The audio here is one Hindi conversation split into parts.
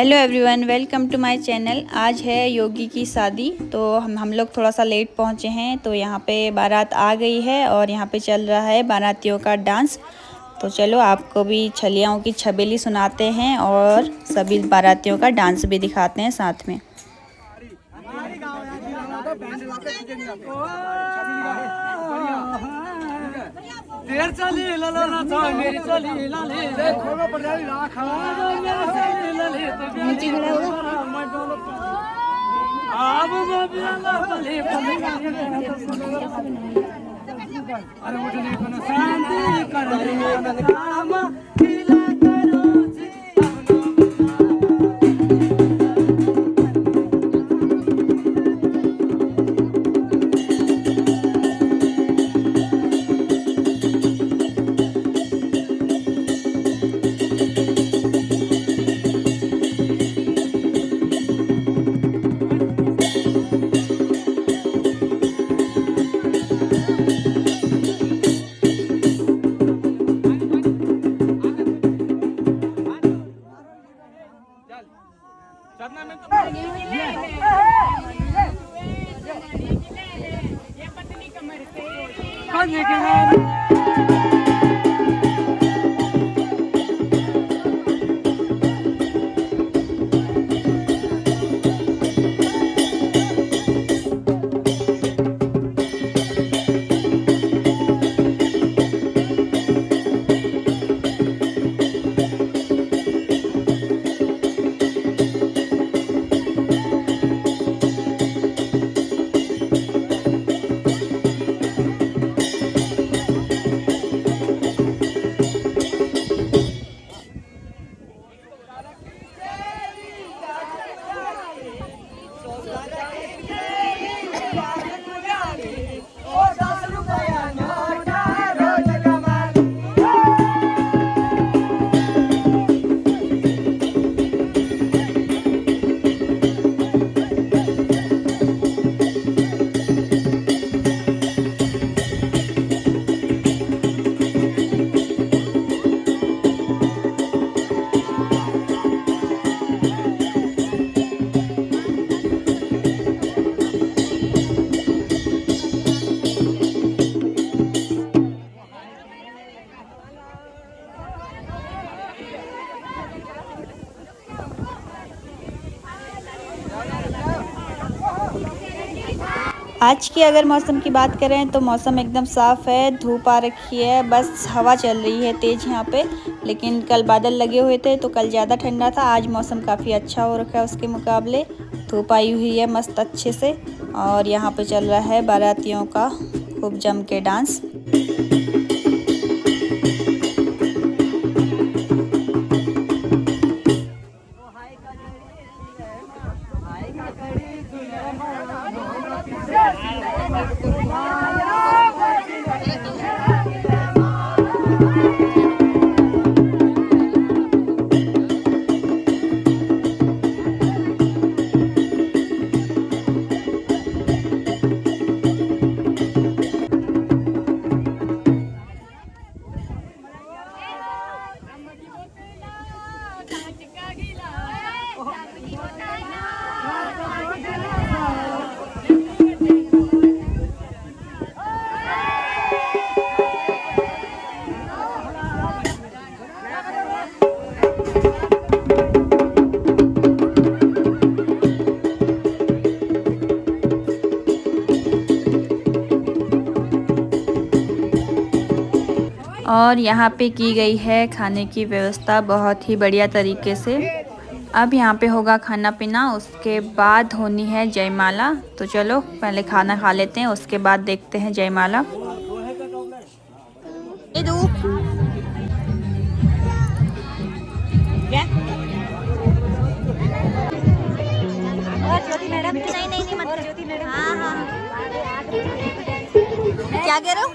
Hello everyone, welcome to my channel. आज है योगी की शादी, तो हम लोग थोड़ा सा लेट पहुंचे हैं। तो यहाँ पे बारात आ गई है और यहाँ पे चल रहा है बारातियों का डांस। तो चलो आपको भी छलियाओं की छबीली सुनाते हैं और सभी बारातियों का डांस भी दिखाते हैं साथ में। तेर चली ललो ना तो मेरी चली लाले देखो ना पड़ाई राखा मेरी चली लाले तो नीचे खड़ा होगा अब मैं ना भले अरे उठने को ना शांति कर दे काम खिला करो जी आज की अगर मौसम की बात करें तो मौसम एकदम साफ़ है, धूप आ रखी है, बस हवा चल रही है तेज़ यहाँ पे। लेकिन कल बादल लगे हुए थे तो कल ज़्यादा ठंडा था, आज मौसम काफ़ी अच्छा हो रखा है उसके मुकाबले। धूप आई हुई है मस्त अच्छे से और यहाँ पे चल रहा है बारातियों का खूब जम के डांस। और यहाँ पे की गई है खाने की व्यवस्था बहुत ही बढ़िया तरीके से। अब यहाँ पे होगा खाना पीना, उसके बाद होनी है जयमाला। तो चलो पहले खाना खा लेते हैं, उसके बाद देखते हैं जयमाला। क्या कह रहे हो?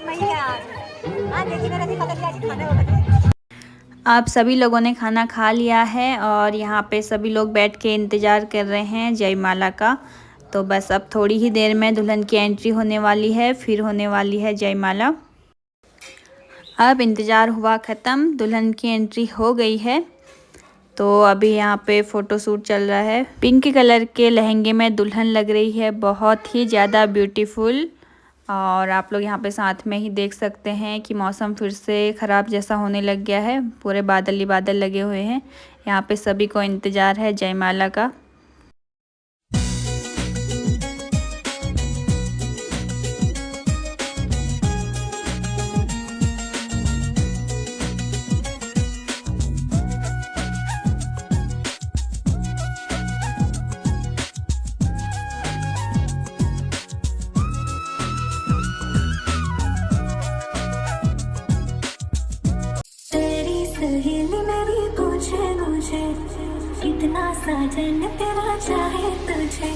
आप सभी लोगों ने खाना खा लिया है और यहाँ पे सभी लोग बैठ के इंतज़ार कर रहे हैं जयमाला का। तो बस अब थोड़ी ही देर में दुल्हन की एंट्री होने वाली है, फिर होने वाली है जयमाला। अब इंतज़ार हुआ ख़त्म, दुल्हन की एंट्री हो गई है। तो अभी यहाँ पे फ़ोटो शूट चल रहा है। पिंक कलर के लहंगे में दुल्हन लग रही है, बहुत ही ज़्यादा ब्यूटीफुल। और आप लोग यहाँ पे साथ में ही देख सकते हैं कि मौसम फिर से ख़राब जैसा होने लग गया है, पूरे बादल ही बादल लगे हुए हैं। यहाँ पे सभी को इंतज़ार है जयमाला का। सहेली मेरी पूछे मुझे कितना साजन तेरा चाहे तुझे।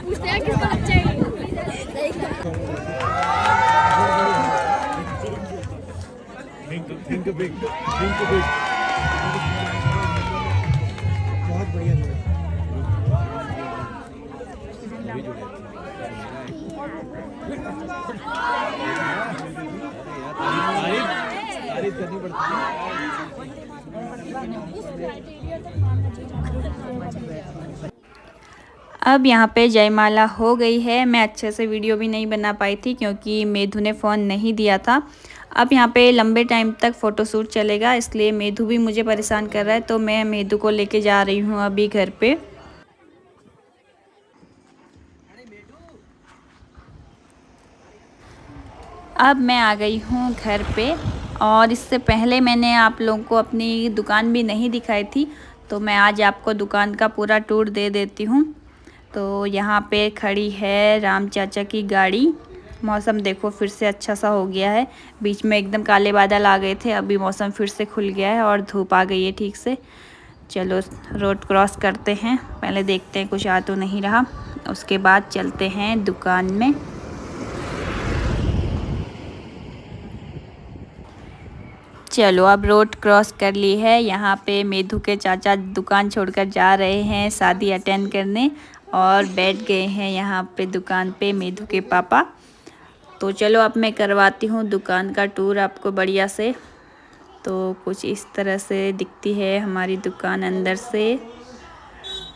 पूछते हैं किसको अच्छा है। Think big. बहुत बढ़िया जोड़ा। तारीफ करनी पड़ती है। अब यहाँ पे जयमाला हो गई है। मैं अच्छे से वीडियो भी नहीं बना पाई थी क्योंकि मेधु ने फ़ोन नहीं दिया था। अब यहाँ पे लंबे टाइम तक फ़ोटोशूट चलेगा, इसलिए मेधु भी मुझे परेशान कर रहा है, तो मैं मेधु को लेके जा रही हूँ अभी घर पे। अब मैं आ गई हूँ घर पे, और इससे पहले मैंने आप लोगों को अपनी दुकान भी नहीं दिखाई थी, तो मैं आज आपको दुकान का पूरा टूर दे देती हूँ। तो यहाँ पे खड़ी है राम चाचा की गाड़ी। मौसम देखो फिर से अच्छा सा हो गया है, बीच में एकदम काले बादल आ गए थे, अभी मौसम फिर से खुल गया है और धूप आ गई है ठीक से। चलो रोड क्रॉस करते हैं, पहले देखते हैं कुछ आ तो नहीं रहा, उसके बाद चलते हैं दुकान में। चलो अब रोड क्रॉस कर ली है। यहाँ पे मेधु के चाचा दुकान छोड़कर जा रहे हैं शादी अटेंड करने, और बैठ गए हैं यहाँ पे दुकान पे मेधु के पापा। तो चलो अब मैं करवाती हूँ दुकान का टूर आपको बढ़िया से। तो कुछ इस तरह से दिखती है हमारी दुकान अंदर से।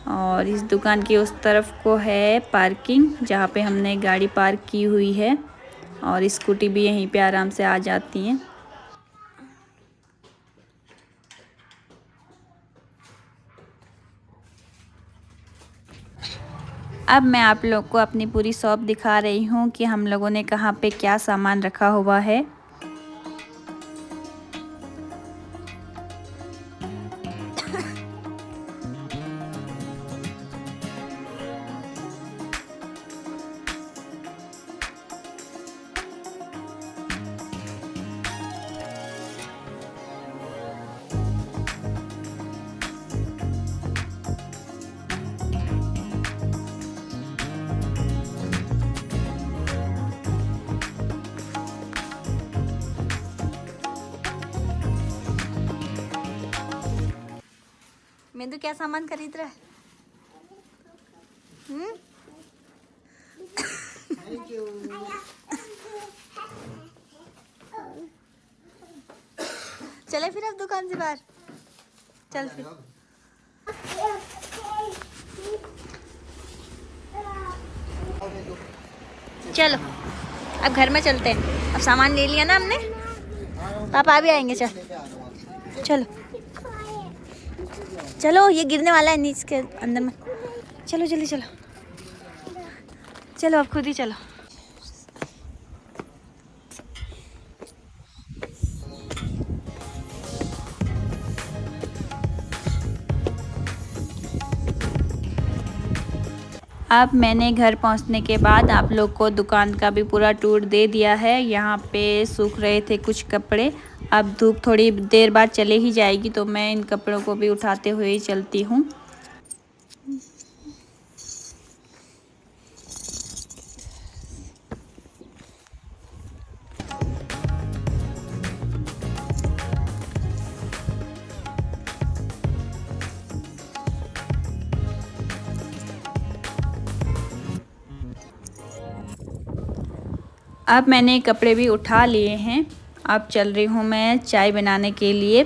और इस दुकान की उस तरफ को है पार्किंग, जहाँ पे हमने गाड़ी पार्क की हुई है। और स्कूटी भी यहीं पे आराम से आ जाती हैं। अब मैं आप लोग को अपनी पूरी शॉप दिखा रही हूँ कि हम लोगों ने कहाँ पे क्या सामान रखा हुआ है। मेंदू क्या सामान खरीद रहा है? चले फिर अब दुकान से बाहर, चल फिर। चलो अब घर में चलते हैं। अब सामान ले लिया ना हमने, पापा भी आएंगे। चल चलो चलो, ये गिरने वाला है नीचे के अंदर में। चलो जल्दी चलो, चलो अब खुद ही चलो। अब मैंने घर पहुंचने के बाद आप लोग को दुकान का भी पूरा टूर दे दिया है। यहाँ पे सूख रहे थे कुछ कपड़े, अब धूप थोड़ी देर बाद चले ही जाएगी, तो मैं इन कपड़ों को भी उठाते हुए ही चलती हूँ। अब मैंने कपड़े भी उठा लिए हैं। अब चल रही हूँ मैं चाय बनाने के लिए।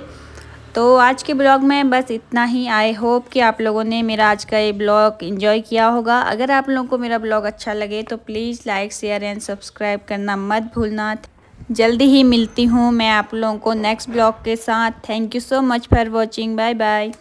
तो आज के ब्लॉग में बस इतना ही। आई होप कि आप लोगों ने मेरा आज का ये ब्लॉग एंजॉय किया होगा। अगर आप लोगों को मेरा ब्लॉग अच्छा लगे तो please like share and subscribe करना मत भूलना। जल्दी ही मिलती हूँ मैं आप लोगों को नेक्स्ट ब्लॉग के साथ। Thank you so much for watching. Bye bye.